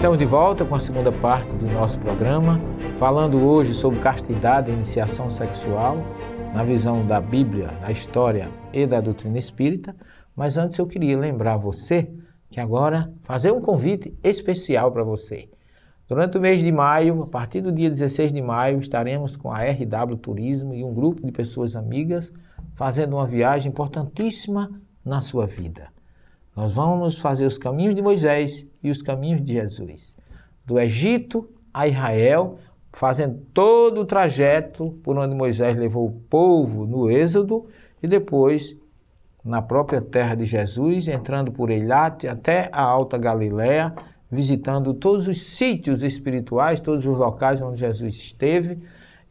Estamos de volta com a segunda parte do nosso programa, falando hoje sobre castidade e iniciação sexual, na visão da Bíblia, da história e da doutrina espírita. Mas antes eu queria lembrar você que agora fazer um convite especial para você. Durante o mês de maio, a partir do dia 16 de maio, estaremos com a RW Turismo e um grupo de pessoas amigas fazendo uma viagem importantíssima na sua vida. Nós vamos fazer os caminhos de Moisés e os caminhos de Jesus. Do Egito a Israel, fazendo todo o trajeto por onde Moisés levou o povo no Êxodo e depois na própria terra de Jesus, entrando por Eilate até a Alta Galileia, visitando todos os sítios espirituais, todos os locais onde Jesus esteve,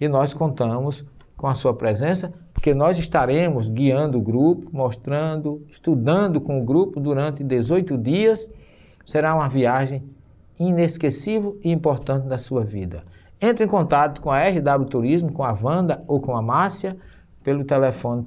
e nós contamos com a sua presença, porque nós estaremos guiando o grupo, mostrando, estudando com o grupo durante 18 dias. Será uma viagem inesquecível e importante da sua vida. Entre em contato com a RW Turismo, com a Wanda ou com a Márcia, pelo telefone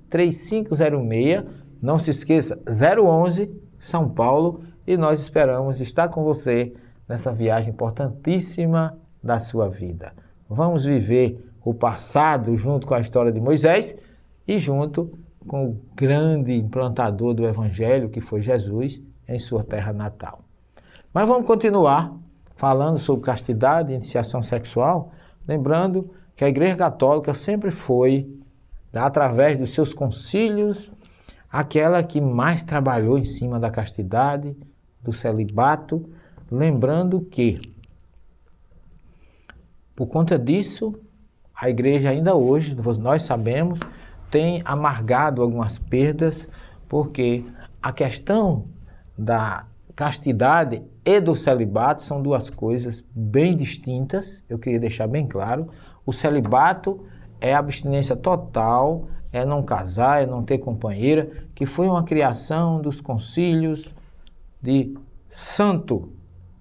3667-3506, não se esqueça, 011, São Paulo, e nós esperamos estar com você nessa viagem importantíssima da sua vida. Vamos viver o passado junto com a história de Moisés e junto com o grande implantador do Evangelho, que foi Jesus, em sua terra natal. Mas vamos continuar falando sobre castidade e iniciação sexual, lembrando que a Igreja Católica sempre foi, através dos seus concílios, aquela que mais trabalhou em cima da castidade, do celibato, lembrando que, por conta disso, a igreja ainda hoje, nós sabemos, tem amargado algumas perdas, porque a questão da castidade e do celibato são duas coisas bem distintas, eu queria deixar bem claro. O celibato é a abstinência total, é não casar, é não ter companheira, que foi uma criação dos concílios de Santo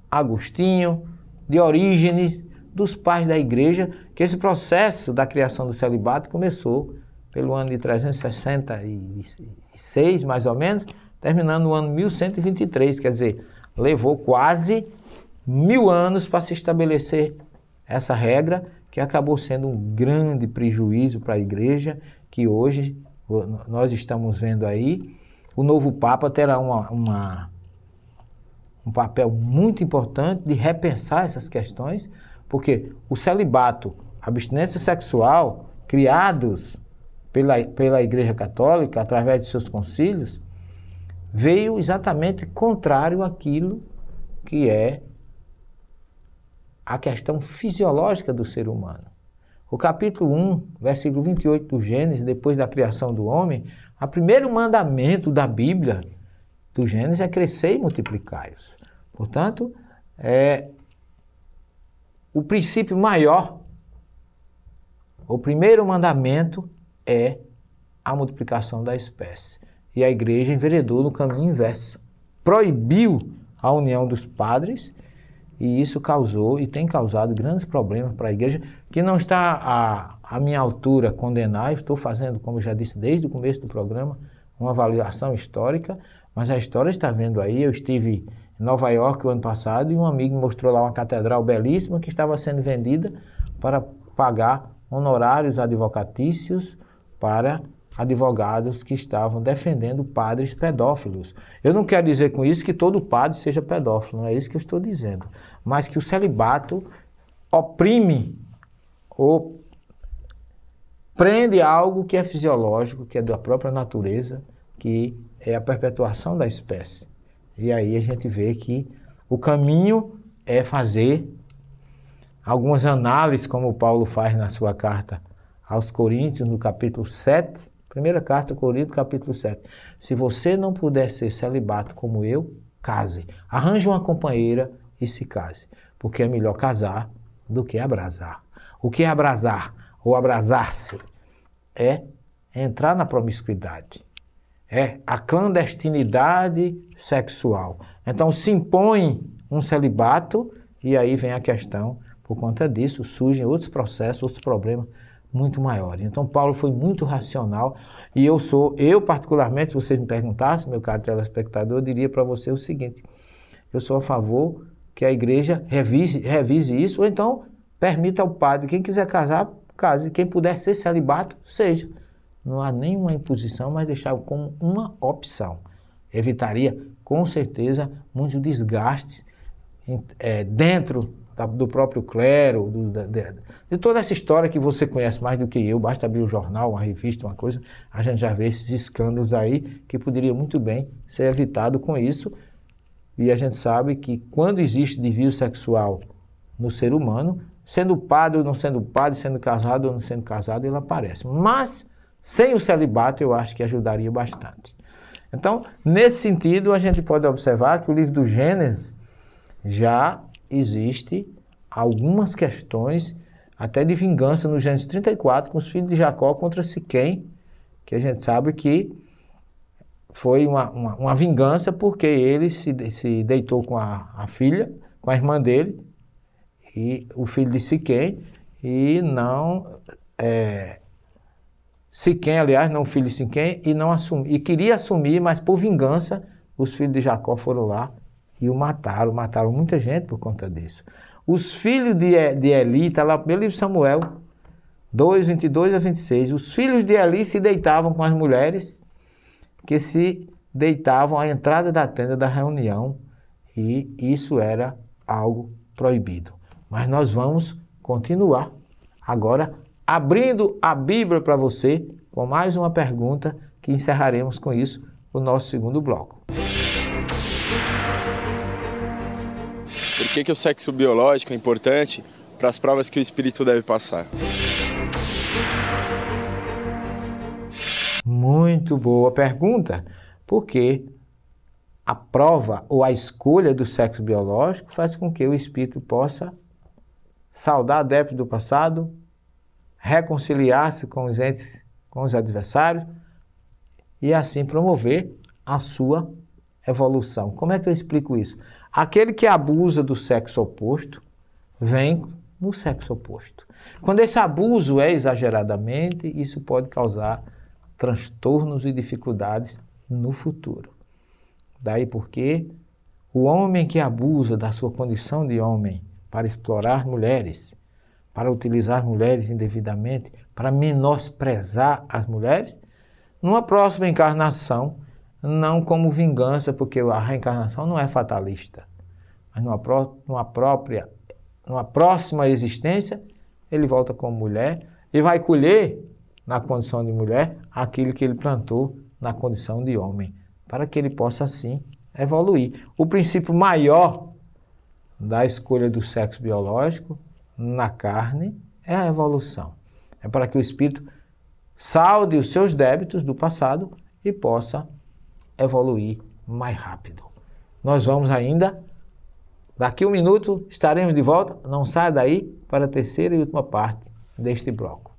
Agostinho, de Orígenes, dos pais da igreja, que esse processo da criação do celibato começou pelo ano de 366, mais ou menos, terminando no ano 1123, quer dizer, levou quase 1000 anos para se estabelecer essa regra, que acabou sendo um grande prejuízo para a igreja, que hoje nós estamos vendo aí. O novo Papa terá um papel muito importante de repensar essas questões, porque o celibato, a abstinência sexual, criados pela Igreja Católica, através de seus concílios, veio exatamente contrário àquilo que é a questão fisiológica do ser humano. O capítulo 1, versículo 28 do Gênesis, depois da criação do homem, o primeiro mandamento da Bíblia, do Gênesis, é crescer e multiplicai-os. Portanto, o princípio maior, o primeiro mandamento é a multiplicação da espécie. E a igreja enveredou no caminho inverso. Proibiu a união dos padres e isso causou e tem causado grandes problemas para a igreja, que não está à minha altura condenar. Eu estou fazendo, como eu já disse desde o começo do programa, uma avaliação histórica, mas a história está vendo aí. Eu estive em Nova York o ano passado e um amigo me mostrou lá uma catedral belíssima que estava sendo vendida para pagar honorários advocatícios para advogados que estavam defendendo padres pedófilos. Eu não quero dizer com isso que todo padre seja pedófilo, não é isso que eu estou dizendo, mas que o celibato oprime ou prende algo que é fisiológico, que é da própria natureza, que é a perpetuação da espécie. E aí a gente vê que o caminho é fazer algumas análises, como o Paulo faz na sua carta aos Coríntios, no capítulo 7, primeira carta a Coríntios, capítulo 7. Se você não puder ser celibato como eu, case. Arranje uma companheira e se case, porque é melhor casar do que abrasar. O que é abrasar ou abrasar-se? É entrar na promiscuidade. É a clandestinidade sexual. Então se impõe um celibato e aí vem a questão, por conta disso surgem outros processos, outros problemas muito maiores. Então Paulo foi muito racional e eu particularmente, se você me perguntasse, meu caro telespectador, eu diria para você o seguinte: eu sou a favor que a igreja revise isso, ou então permita ao padre, quem quiser casar, case, quem puder ser celibato, seja. Não há nenhuma imposição, mas deixar como uma opção. Evitaria, com certeza, muito desgaste dentro do próprio clero, de toda essa história que você conhece mais do que eu, basta abrir o jornal, uma revista, uma coisa, a gente já vê esses escândalos aí que poderia muito bem ser evitado com isso. E a gente sabe que quando existe desvio sexual no ser humano, sendo padre ou não sendo padre, sendo casado ou não sendo casado, ele aparece. Mas, sem o celibato, eu acho que ajudaria bastante. Então, nesse sentido, a gente pode observar que o livro do Gênesis já existe algumas questões, até de vingança no Gênesis 34, com os filhos de Jacó contra Siquém, que a gente sabe que foi uma vingança porque ele se deitou com a filha, com a irmã dele, e o filho de Siquém, e não... Siquém, aliás, não o filho de Siquém, e queria assumir, mas por vingança, os filhos de Jacó foram lá e o mataram muita gente por conta disso. Os filhos de Eli, está lá no primeiro livro de Samuel, 2, 22 a 26, os filhos de Eli se deitavam com as mulheres que se deitavam à entrada da tenda da reunião, e isso era algo proibido. Mas nós vamos continuar agora abrindo a Bíblia para você com mais uma pergunta que encerraremos com isso o nosso segundo bloco. Por que o sexo biológico é importante para as provas que o espírito deve passar? Muito boa pergunta, porque a prova ou a escolha do sexo biológico faz com que o espírito possa saudar débitos do passado, reconciliar-se com os entes, com os adversários e assim promover a sua evolução. Como é que eu explico isso? Aquele que abusa do sexo oposto vem no sexo oposto. Quando esse abuso é exageradamente, isso pode causar transtornos e dificuldades no futuro. Daí porque o homem que abusa da sua condição de homem para explorar mulheres, para utilizar mulheres indevidamente, para menosprezar as mulheres, numa próxima encarnação, não como vingança, porque a reencarnação não é fatalista, mas numa próxima existência, ele volta como mulher e vai colher, na condição de mulher, aquilo que ele plantou na condição de homem, para que ele possa, assim, evoluir. O princípio maior da escolha do sexo biológico na carne é a evolução. É para que o espírito salde os seus débitos do passado e possa evoluir mais rápido. Nós vamos ainda, daqui a um minuto, estaremos de volta. Não saia daí para a terceira e última parte deste bloco.